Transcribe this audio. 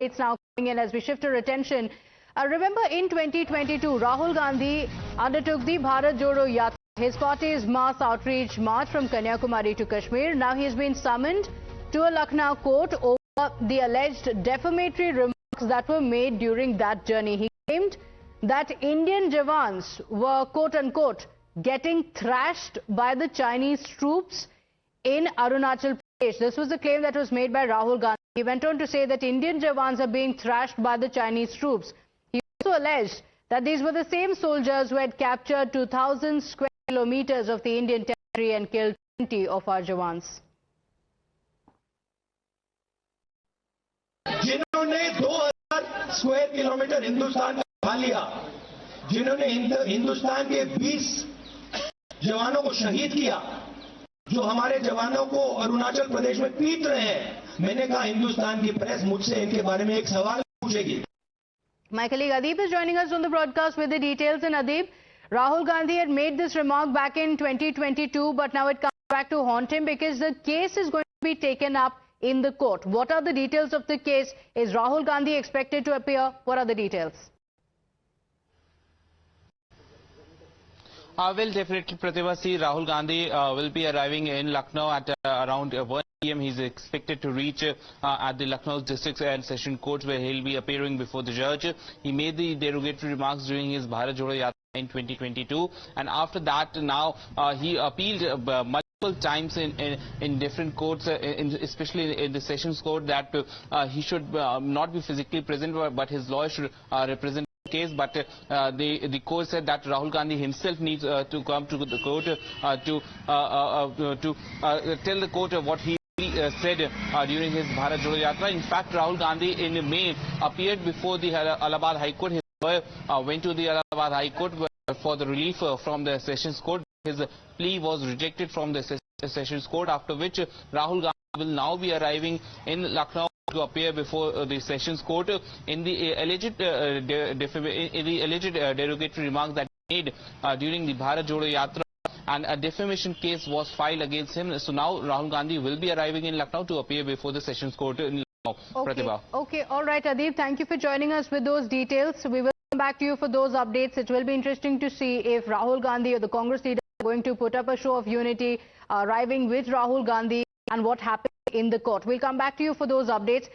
It's now coming in as we shift our attention. Remember, in 2022, Rahul Gandhi undertook the Bharat Jodo Yatra, his party's mass outreach march from Kanyakumari to Kashmir. Now he has been summoned to a Lucknow court over the alleged defamatory remarks that were made during that journey. He claimed that Indian Jawans were, quote-unquote, getting thrashed by the Chinese troops in Arunachal Pradesh. This was the claim that was made by Rahul Gandhi. He went on to say that Indian Jawans are being thrashed by the Chinese troops. He also alleged that these were the same soldiers who had captured 2,000 square kilometers of the Indian territory and killed 20 of our Jawans. जिन्होंने 2000 square kilometre Hindustan का खा लिया, जिन्होंने हिंदुस्तान के 20 जवानों को शहीद किया, जो हमारे जवानों को अरुणाचल प्रदेश में पीट रहे हैं, मैंने कहा हिंदुस्तान की प्रेस मुझसे इनके बारे में एक सवाल पूछेगी. My colleague Adib is joining us on the broadcast with the details. And Adib, Rahul Gandhi had made this remark back in 2022, but now it comes back to haunt him because the case is going to be taken up in the court. What are the details of the case? Is Rahul Gandhi expected to appear? What are the details? Well, definitely, Pratibha, see, Rahul Gandhi will be arriving in Lucknow at around 1 p.m. He's expected to reach at the Lucknow District and Session Court, where he'll be appearing before the judge. He made the derogatory remarks during his Bharat Jodo Yatra in 2022, and after that, now he appealed multiple times in different courts, especially in the Sessions Court, that he should not be physically present, but his lawyer should represent case. But the court said that Rahul Gandhi himself needs to come to the court to tell the court what he said during his Bharat Jodo Yatra. In fact, Rahul Gandhi in May appeared before the Allahabad High Court. His lawyer went to the Allahabad High Court for the relief from the Sessions Court. His plea was rejected from the Sessions Court, after which Rahul Gandhi will now be arriving in Lucknow to appear before the Sessions Court in the alleged derogatory remarks that he made during the Bharat Jodo Yatra, and a defamation case was filed against him. So now Rahul Gandhi will be arriving in Lucknow to appear before the Sessions Court in Lucknow. Pratibha. Okay, all right, Adib, thank you for joining us with those details. We will come back to you for those updates. It will be interesting to see if Rahul Gandhi or the Congress leader are going to put up a show of unity, arriving with Rahul Gandhi, and what happens in the court. We'll come back to you for those updates.